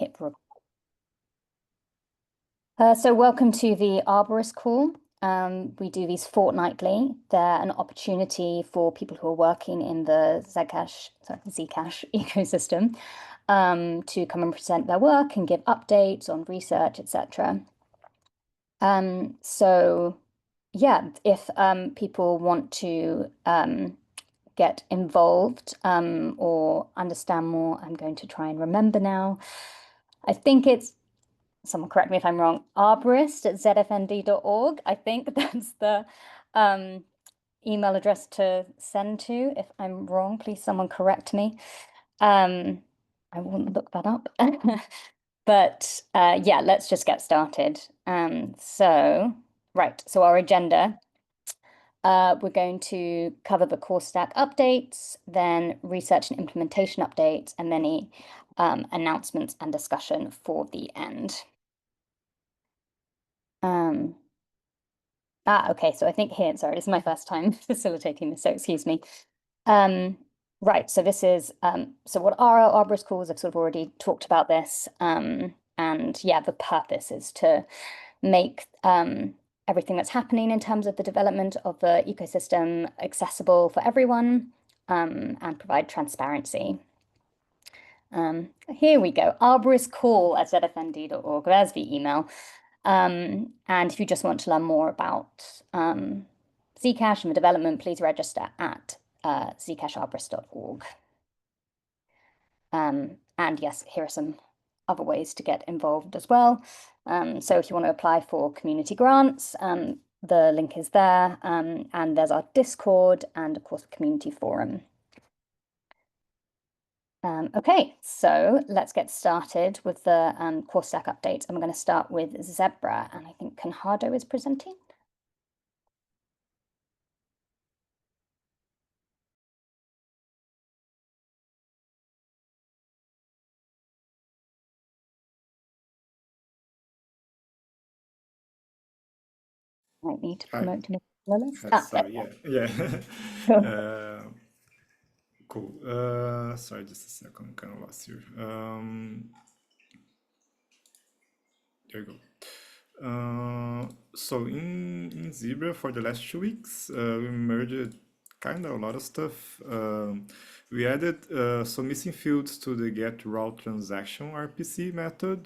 hit record. So welcome to the Arborist Call. We do these fortnightly. They're an opportunity for people who are working in the Zcash ecosystem to come and present their work and give updates on research, etc. So yeah, if people want to get involved or understand more, I'm going to try and remember now. I think it's, someone correct me if I'm wrong, arborist@zfnd.org. I think that's the email address to send to. If I'm wrong, please someone correct me. I won't look that up. But yeah, let's just get started. So our agenda. We're going to cover the core stack updates, then research and implementation updates, and then announcements and discussion for the end. Okay, so I think here, sorry, this is my first time facilitating this, so excuse me. Right, so this is, so what are our Arborist calls? I've sort of already talked about this. And yeah, the purpose is to make everything that's happening in terms of the development of the ecosystem accessible for everyone and provide transparency. Here we go, arboristcall@zfnd.org. There's the email. And if you just want to learn more about Zcash and the development, please register at zcasharborist.org. And yes, here are some other ways to get involved as well. So if you want to apply for community grants, the link is there. And there's our Discord and of course, the community forum. Okay, so let's get started with the core stack updates. I'm going to start with Zebra, and I think Conrado is presenting. Might need to promote to Nicholas. Sorry, yeah. Cool. Sorry, just a second, I'm kind of lost here. There you go. So in Zebra for the last 2 weeks, we merged kind of a lot of stuff. We added some missing fields to the get route transaction RPC method.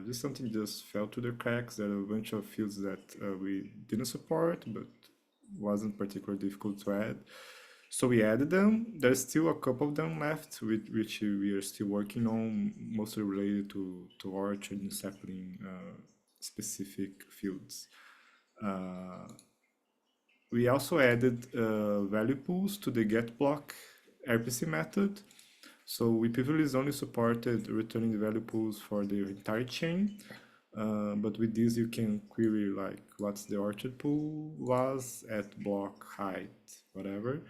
This something just fell to the cracks. There are a bunch of fields that we didn't support, but wasn't particularly difficult to add. So we added them. There's still a couple of them left, which we are still working on, mostly related to orchard and sapling specific fields. We also added value pools to the get block RPC method. So we previously only supported returning the value pools for the entire chain. But with this, you can query like what's the orchard pool was at block height, whatever.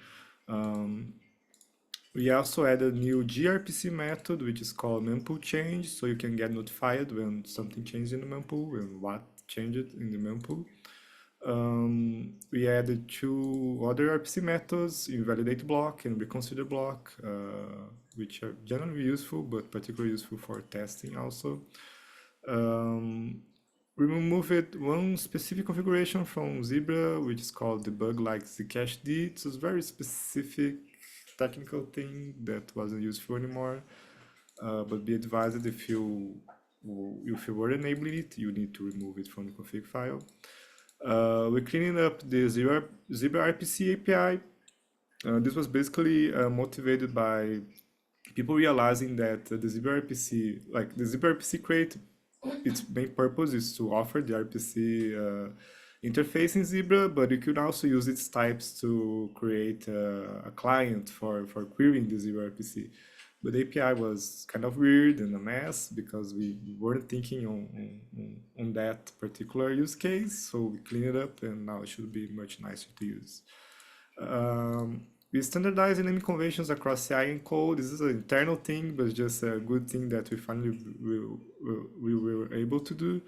We also added a new gRPC method, which is called mempool change, so you can get notified when something changed in the mempool and what changed in the mempool. We added 2 other RPC methods, invalidate block and reconsider block, which are generally useful, but particularly useful for testing also. We removed one specific configuration from Zebra, which is called debug like Zcashd. It's a very specific technical thing that wasn't useful anymore. But be advised if you were enabling it, you need to remove it from the config file. We're cleaning up the Zebra RPC API. This was basically motivated by people realizing that the Zebra RPC, like the Zebra RPC crate, its main purpose is to offer the RPC interface in Zebra, but you can also use its types to create a client for querying the Zebra RPC. But the API was kind of weird and a mess because we weren't thinking on that particular use case. So we cleaned it up and now it should be much nicer to use. We standardize naming conventions across CI and code. This is an internal thing, but just a good thing that we finally we were able to do.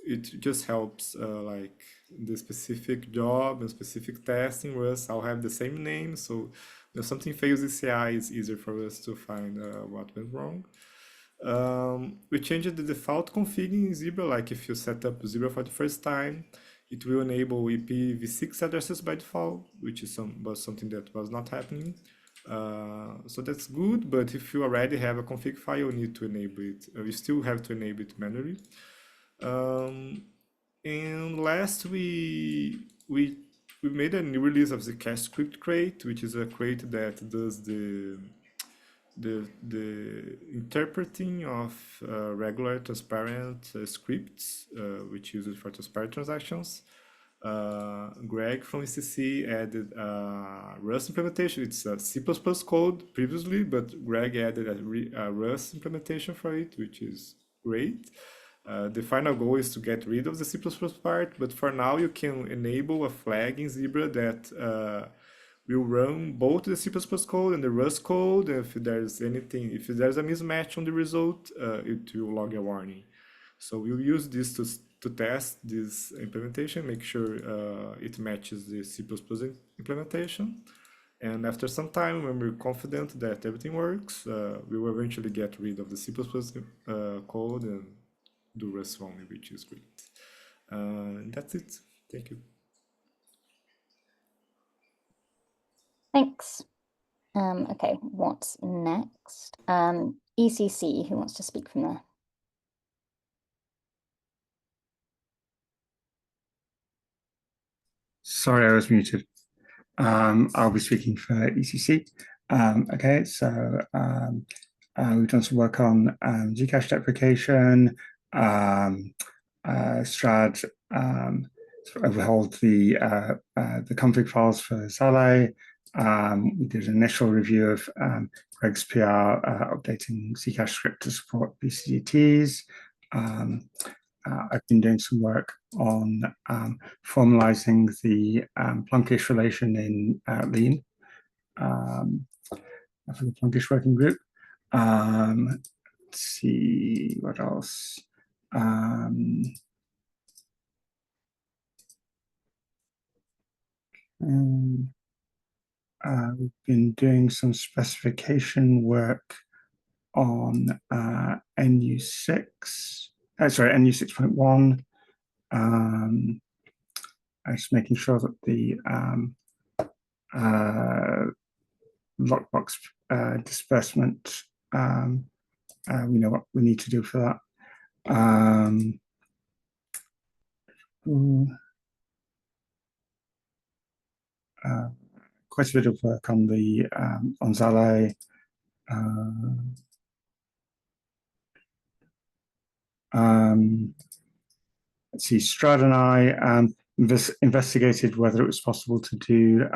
It just helps like the specific job and specific testing Rust all have the same name. So if something fails in CI, it's easier for us to find what went wrong. We changed the default config in Zebra, like if you set up Zebra for the first time, it will enable IPv6 addresses by default, which is was something that was not happening. So that's good, but if you already have a config file, you need to enable it. You still have to enable it manually. And last, we made a new release of the Zcash script crate, which is a crate that does the interpreting of regular transparent scripts, which uses for transparent transactions. Greg from ECC added Rust implementation. It's a C++ code previously, but Greg added a Rust implementation for it, which is great. The final goal is to get rid of the C++ part, but for now you can enable a flag in Zebra that will run both the C++ code and the Rust code. If there's anything, if there's a mismatch on the result, it will log a warning. So we'll use this to test this implementation, make sure it matches the C++ implementation. And after some time, when we're confident that everything works, we will eventually get rid of the C++ code and do Rust only, which is great. And that's it. Thank you. Thanks. Okay, what's next? ECC, who wants to speak from there? Sorry, I was muted. I'll be speaking for ECC. Okay, so we've done some work on Zcash deprecation, Strad sort of overhauled the config files for Zale. We did an initial review of Greg's PR, updating Zcash script to support BCGTs. I've been doing some work on formalizing the Plunkish relation in Lean for the Plunkish working group. Let's see what else. We've been doing some specification work on NU6. Sorry, NU 6.1. Just making sure that the lockbox disbursement, we know what we need to do for that. Quite a bit of work on the on Zale. Let's see, Strad and I investigated whether it was possible to do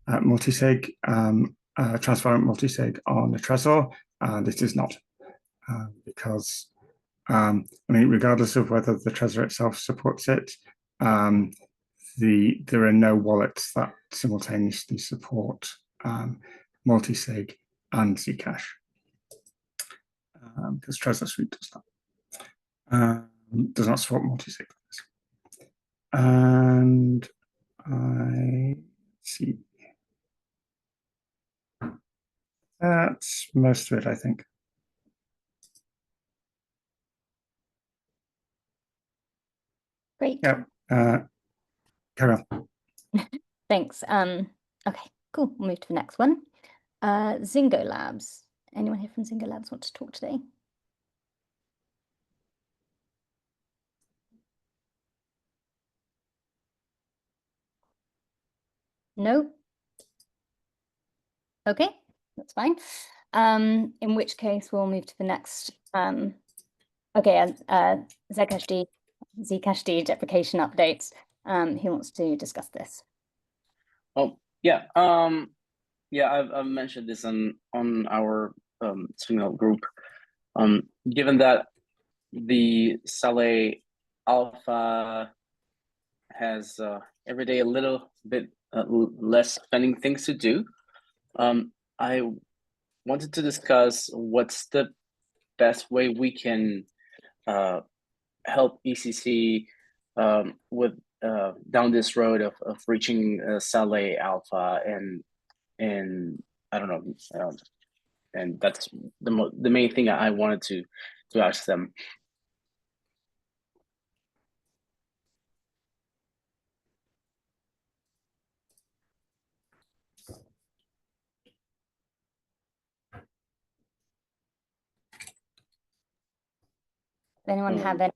multisig, transparent multisig on a Trezor, and it is not, because I mean, regardless of whether the Trezor itself supports it, there are no wallets that simultaneously support multisig and Zcash, because Trezor Suite does not support multisig. And I see. That's most of it, I think. Great. Yeah. Carry on. Thanks. Okay, cool. We'll move to the next one. Zingo Labs. Anyone here from Zingo Labs want to talk today? No? Okay, that's fine. In which case we'll move to the next. Okay, Zcash deprecation updates. Who wants to discuss this? Oh, yeah. Yeah, I've mentioned this on our Signal group. Given that the Sale Alpha has every day a little bit less spending things to do, I wanted to discuss what's the best way we can help ECC with down this road of reaching Sale Alpha and I don't know, and that's the main thing I wanted to ask them. Does anyone have any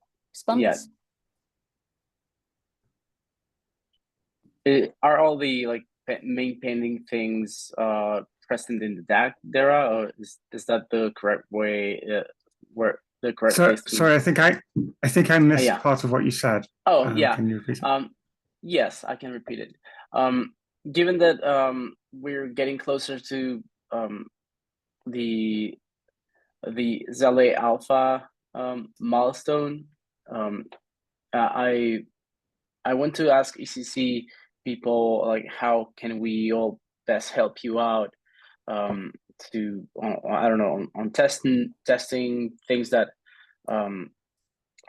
Yeah. response? Are all the like main pending things present in the DARA, or is that the correct way? Where the correct place to? Sorry, I think I missed yeah. part of what you said. Oh yeah. Can you repeat it? Yes, I can repeat it. Given that we're getting closer to the Zale Alpha milestone, I want to ask ECC people, like, how can we all best help you out to I don't know, on testing things that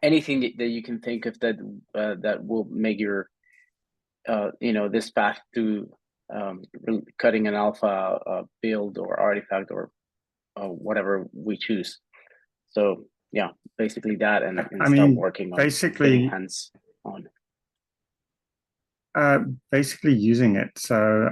anything that you can think of that that will make your this path to cutting an alpha build or artifact or whatever we choose. So yeah, basically that, and I start mean, working on basically, getting hands on. Basically using it. So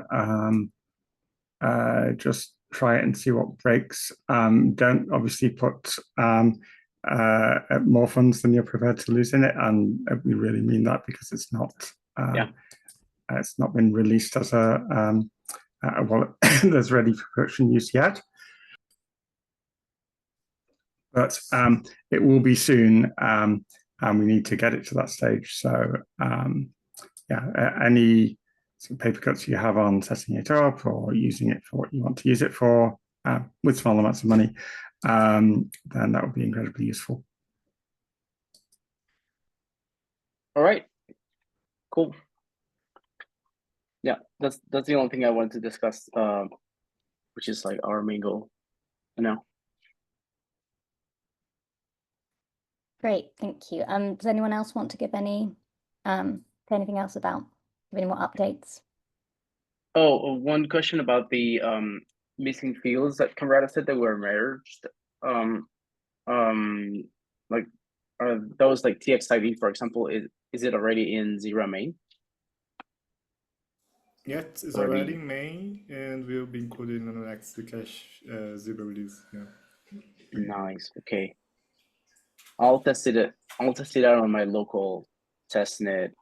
just try it and see what breaks. Don't obviously put more funds than you're prepared to lose in it, and we really mean that because it's not. It's not been released as a wallet that's ready for production use yet. But it will be soon, and we need to get it to that stage. So yeah, any paper cuts you have on setting it up or using it for what you want to use it for with small amounts of money, then that would be incredibly useful. All right, cool. Yeah, that's the only thing I wanted to discuss, which is like our main goal now. Great, thank you. Does anyone else want to give any say anything else about, give any more updates? Oh, one question about the missing fields that Conrad said that were merged. Like, are those like TXID, for example, is it already in Zebra main? Yeah, it's already in main and will be included in the next Zcash Zebra release. Yeah. Nice. Okay. I'll test it out on my local testnet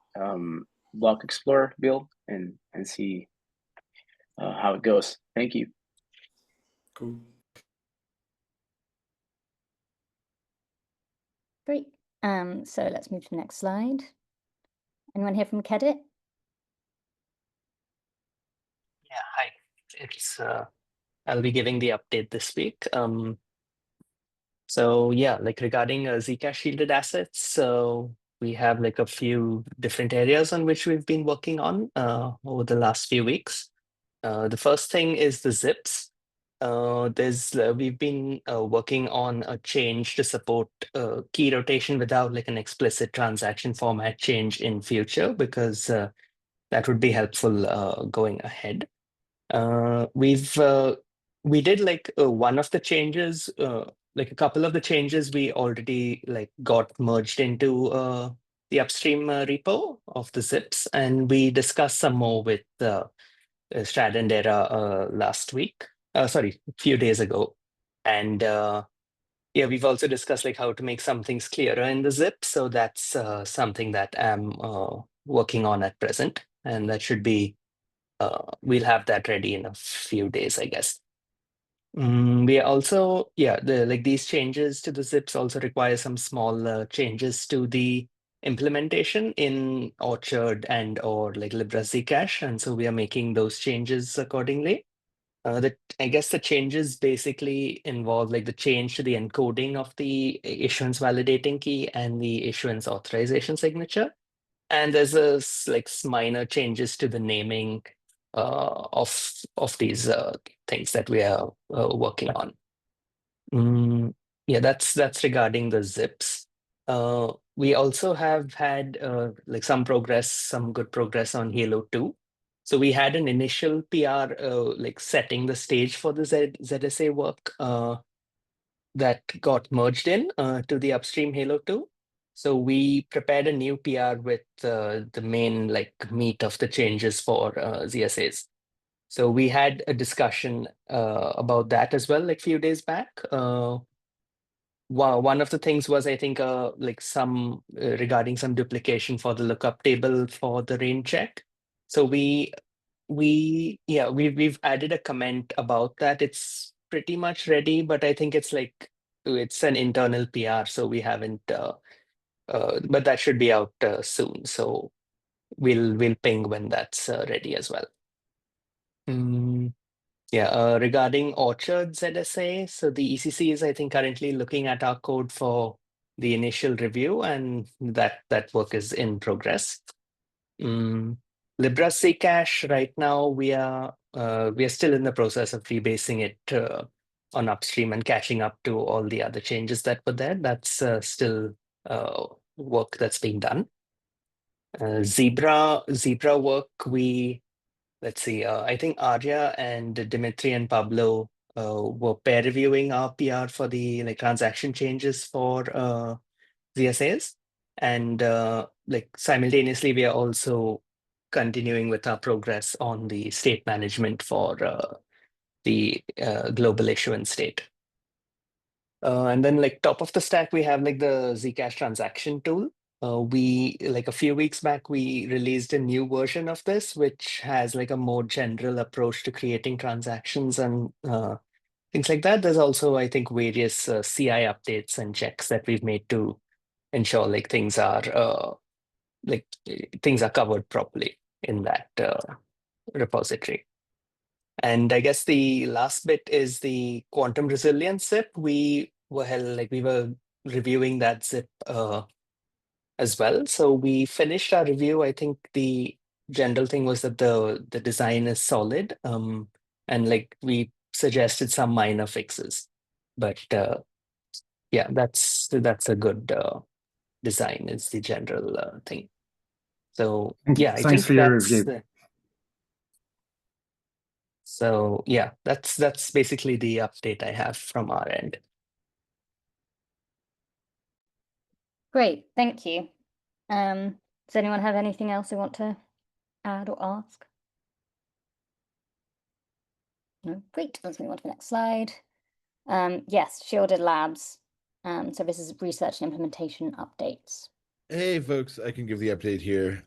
block explorer build and see how it goes. Thank you. Cool. Great. So let's move to the next slide. Anyone here from Kedit? Yeah, hi. It's I'll be giving the update this week. So yeah, like regarding Zcash shielded assets, so we have like a few different areas on which we've been working on over the last few weeks. The first thing is the zips. We've been working on a change to support key rotation without like an explicit transaction format change in future, because that would be helpful going ahead. We did like one of the changes, like a couple of the changes we already like got merged into the upstream repo of the zips, and we discussed some more with Strad and Dara last week. Sorry, a few days ago. And yeah, we've also discussed like how to make some things clearer in the zip. So that's something that I'm working on at present, and that should be we'll have that ready in a few days, I guess. We are also, yeah, these changes to the zips also require some small changes to the implementation in Orchard and or like Libra Zcash, and so we are making those changes accordingly. I guess the changes basically involve like the change to the encoding of the issuance validating key and the issuance authorization signature. And there's like minor changes to the naming of these things that we are working on. Yeah, that's regarding the zips. We also have had like some good progress on Halo 2. So we had an initial PR, like setting the stage for the ZSA work that got merged in to the upstream Halo 2. So we prepared a new PR with the main like meat of the changes for ZSAs. So we had a discussion about that as well, like a few days back. One of the things was, I think, like some regarding some duplication for the lookup table for the rain check. So we've added a comment about that. It's pretty much ready, but I think it's like it's an internal PR, so we haven't. But that should be out soon. So we'll ping when that's ready as well. Yeah, regarding Orchard ZSA, so the ECC is, I think, currently looking at our code for the initial review, and that work is in progress. Libra Zcash, right now we are still in the process of rebasing it on upstream and catching up to all the other changes that were there. That's still work that's being done. Zebra work, let's see, I think Arya and Dimitri and Pablo were peer reviewing our PR for the like transaction changes for ZSAs. And like simultaneously, we are also continuing with our progress on the state management for the global issuance state. And then like top of the stack, we have like the Zcash transaction tool. We like a few weeks back, we released a new version of this, which has like a more general approach to creating transactions and things like that. There's also, I think, various CI updates and checks that we've made to ensure like things are covered properly in that repository. And I guess the last bit is the quantum resilience zip. We were reviewing that zip as well. So we finished our review. I think the general thing was that the design is solid. And like we suggested some minor fixes. But yeah, that's a good design is the general thing. So yeah, I Thanks think for your that's review. So yeah, that's basically the update I have from our end. Great, thank you. Does anyone have anything else they want to add or ask? No, great. Let's move on to the next slide. Yes, Shielded Labs. So this is research and implementation updates. Hey folks, I can give the update here.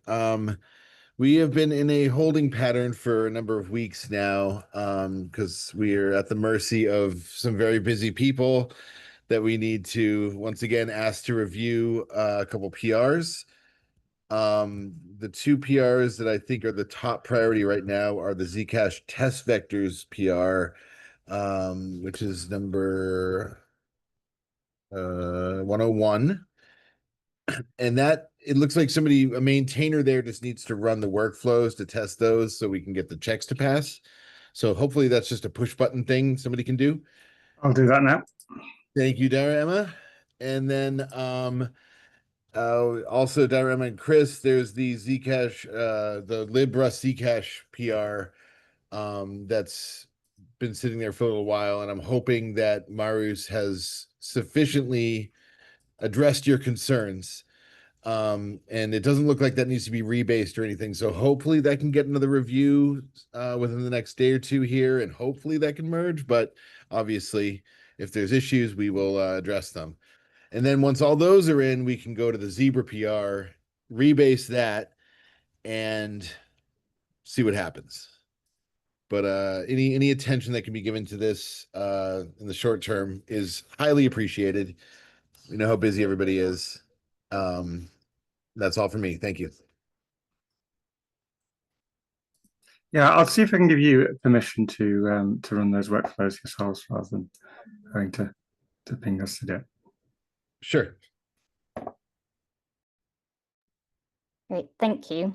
We have been in a holding pattern for a number of weeks now, because we are at the mercy of some very busy people that we need to once again ask to review a couple PRs. The two PRs that I think are the top priority right now are the Zcash test vectors PR, which is number 101. And that it looks like a maintainer there just needs to run the workflows to test those so we can get the checks to pass. So hopefully that's just a push button thing somebody can do. I'll do that now. Thank you, Diorama. And then also Diorama and Chris, there's the Zcash, the Libra Zcash PR that's been sitting there for a little while, and I'm hoping that Marius has sufficiently addressed your concerns. And it doesn't look like that needs to be rebased or anything. So hopefully that can get another review within the next day or two here, and hopefully that can merge. But obviously, if there's issues, we will address them. And then once all those are in, we can go to the Zebra PR, rebase that, and see what happens. But any attention that can be given to this in the short term is highly appreciated. We know how busy everybody is. That's all for me. Thank you. Yeah, I'll see if I can give you permission to run those workflows yourselves rather than having to ping us to do it. Sure. Great, thank you.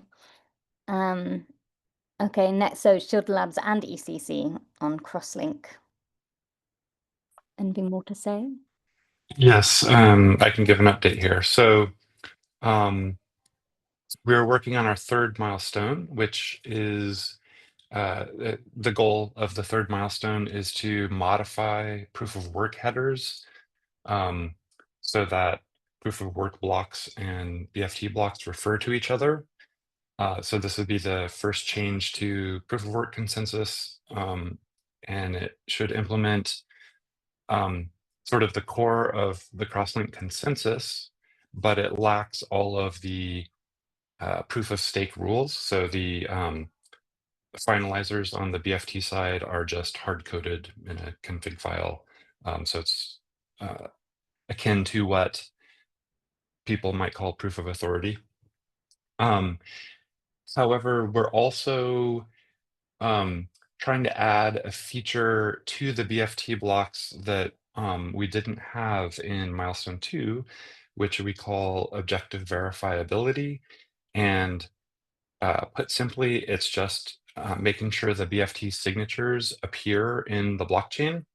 Okay, next, so Shielded Labs and ECC on Crosslink. Anything more to say? Yes, I can give an update here. So We're working on our third milestone, which is the goal of the third milestone is to modify proof of work headers so that proof of work blocks and BFT blocks refer to each other. So this would be the first change to proof of work consensus, and it should implement sort of the core of the crosslink consensus, but it lacks all of the proof of stake rules. So the finalizers on the BFT side are just hard-coded in a config file. So it's akin to what people might call proof of authority. However, we're also trying to add a feature to the BFT blocks that we didn't have in milestone 2, which we call objective verifiability. And put simply, it's just making sure the BFT signatures appear in the blockchain,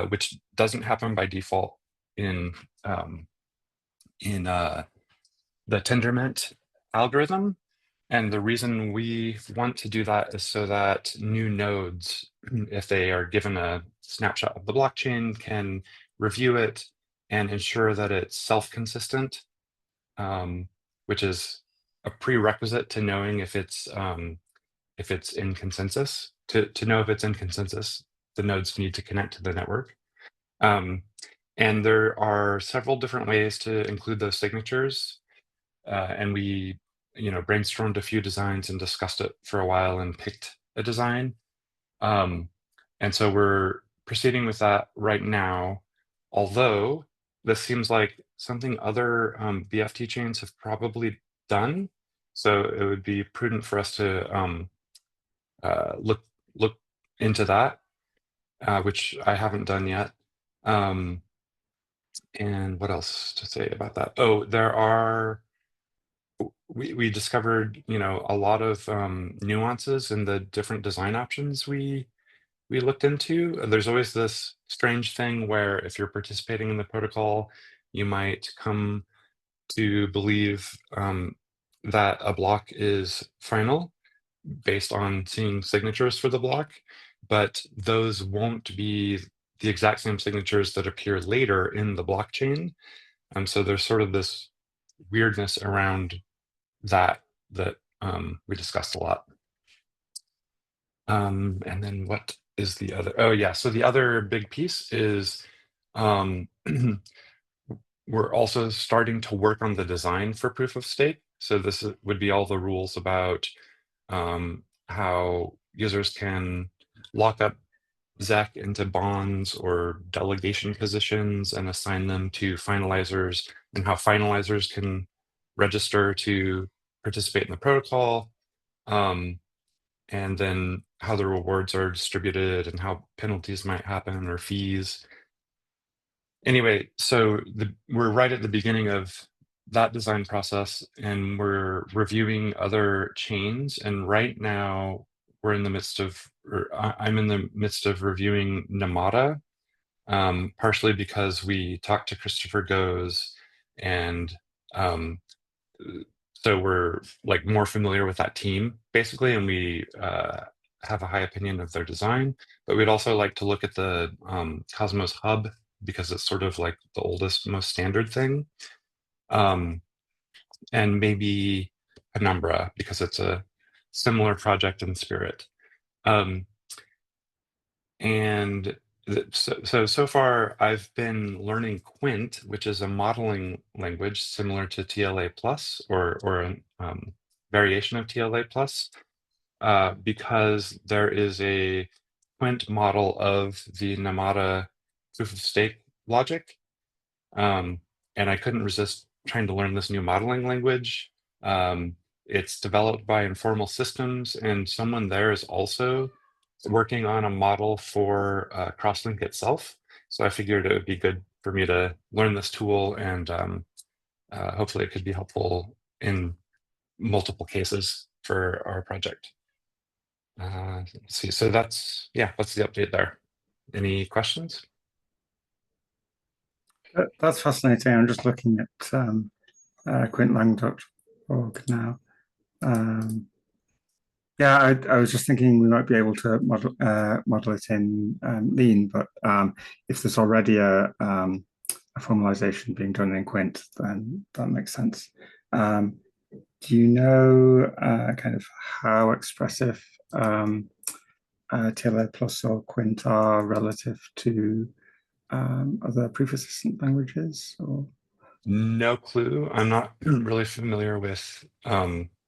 which doesn't happen by default in the Tendermint algorithm. And the reason we want to do that is so that new nodes, if they are given a snapshot of the blockchain, can review it and ensure that it's self-consistent, which is a prerequisite to knowing if it's in consensus. To know if it's in consensus, the nodes need to connect to the network. And there are several different ways to include those signatures. And we brainstormed a few designs and discussed it for a while and picked a design. And so we're proceeding with that right now, although this seems like something other BFT chains have probably done. So it would be prudent for us to look into that, which I haven't done yet. And what else to say about that? Oh, we discovered, a lot of nuances in the different design options we looked into. There's always this strange thing where if you're participating in the protocol, you might come to believe that a block is final based on seeing signatures for the block, but those won't be the exact same signatures that appear later in the blockchain. So there's sort of this weirdness around that we discussed a lot. And then what is the other? Oh yeah, so the other big piece is we're also starting to work on the design for proof of stake. So this would be all the rules about how users can lock up ZEC into bonds or delegation positions and assign them to finalizers, and how finalizers can register to participate in the protocol, and then how the rewards are distributed and how penalties might happen or fees. Anyway, so we're right at the beginning of that design process, and we're reviewing other chains. And right now, we're in the midst of, or I'm in the midst of reviewing Namada, partially because we talked to Christopher Goes, and so we're like more familiar with that team basically, and we have a high opinion of their design. But we'd also like to look at the Cosmos Hub, because it's sort of like the oldest, most standard thing, and maybe Penumbra, because it's a similar project in spirit. And so far I've been learning Quint, which is a modeling language similar to TLA plus, or a variation of TLA plus, because there is a Quint model of the Namada proof of stake logic. And I couldn't resist trying to learn this new modeling language. It's developed by Informal Systems, and someone there is also working on a model for Crosslink itself. So I figured it would be good for me to learn this tool, and hopefully it could be helpful in multiple cases for our project. Let's see, so that's the update there. Any questions? That's fascinating. I'm just looking at Quint Lang org now. Yeah, I was just thinking we might be able to model it in Lean, but if there's already a formalization being done in Quint, then that makes sense. Do you know kind of how expressive TLA Plus or Quint are relative to other proof assistant languages? Or? No clue. I'm not really familiar with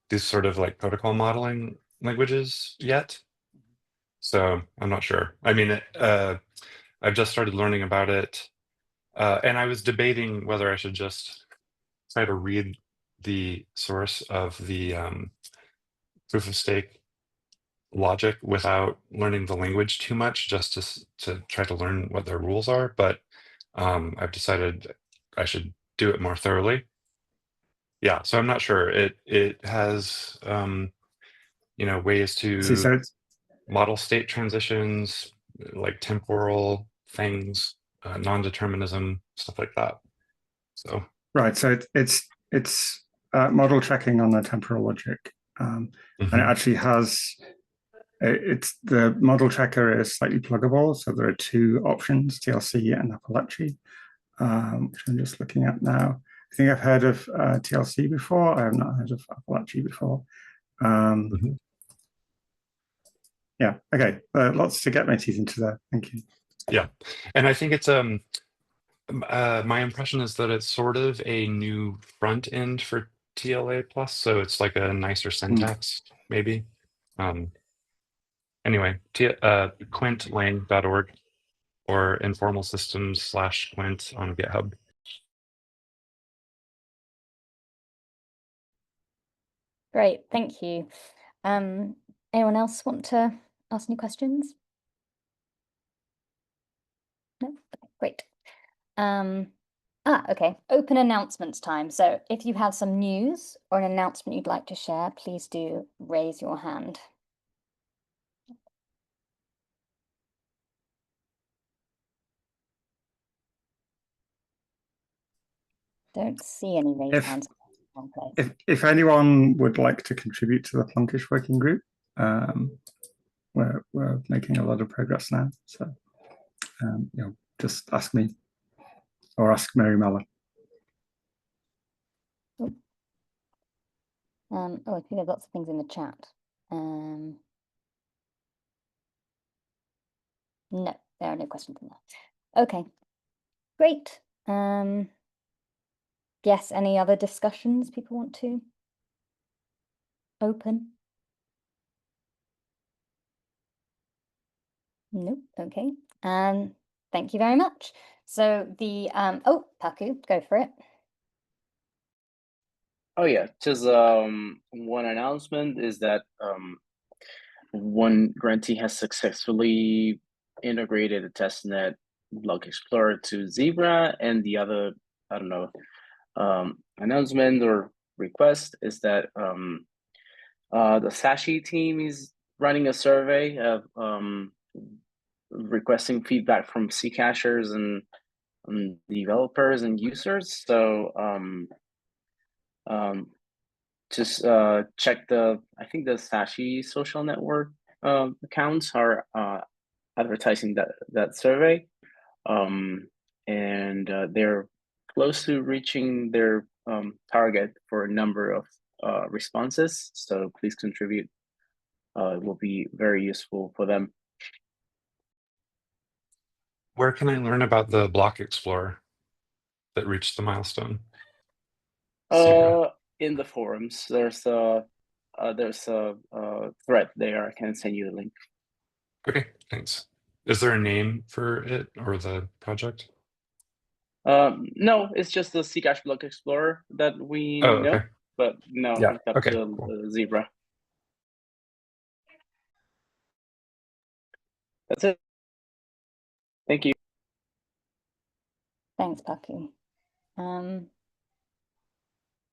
these sort of like protocol modeling languages yet. So I'm not sure. I mean, I've just started learning about it. And I was debating whether I should just try to read the source of the proof of stake logic without learning the language too much, just to try to learn what their rules are. But I've decided I should do it more thoroughly. Yeah, so I'm not sure. It has ways to model state transitions, like temporal things, non-determinism, stuff like that. So right, so it's model checking on the temporal logic, and it actually has. It's the model checker is slightly pluggable, so there are two options: TLC and Appalachi, which I'm just looking at now. I think I've heard of TLC before. I have not heard of Appalachi before. Yeah, okay. Lots to get my teeth into there. Thank you. Yeah, and I think it's my impression is that it's sort of a new front end for TLA plus, so it's like a nicer syntax, maybe. Anyway, quintlang.org or informalsystems/quint on GitHub. Great, thank you. Anyone else want to ask any questions? No? Okay, great. Okay, open announcements time. So if you have some news or an announcement you'd like to share, please do raise your hand. Don't see any raised hands. If anyone would like to contribute to the Plonkish working group, we're making a lot of progress now. So just ask me or ask Mary Mellor. I think there's lots of things in the chat. No, there are no questions in there. Okay, great. Yes, any other discussions people want to open? Nope. Okay. Thank you very much. So the Paku, go for it. Oh yeah, just one announcement is that one grantee has successfully integrated a testnet block explorer to Zebra, and the other, I don't know, announcement or request is that the Sashi team is running a survey of requesting feedback from Zcashers and developers and users. So just check I think the Sashi social network accounts are advertising that survey, and they're close to reaching their target for a number of responses. So please contribute. It will be very useful for them. Where can I learn about the block explorer that reached the milestone? In the forums, there's a thread there. I can send you the link. Okay, thanks. Is there a name for it or the project? No, it's just the Zcash block explorer that we know, okay. but no, Yeah. hooked up Okay, to cool. Zebra. That's it. Thank you. Thanks, Paku.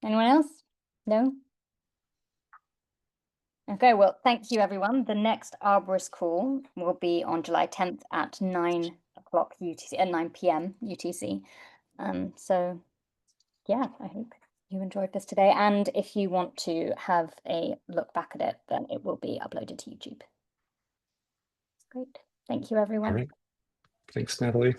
Anyone else? No? Okay, well, thank you, everyone. The next Arborist call will be on July 10th at 9 o'clock UTC, at 9 p.m. UTC. So, yeah, I hope you enjoyed this today. And if you want to have a look back at it, then it will be uploaded to YouTube. Great. Thank you, everyone. All right. Thanks, Natalie.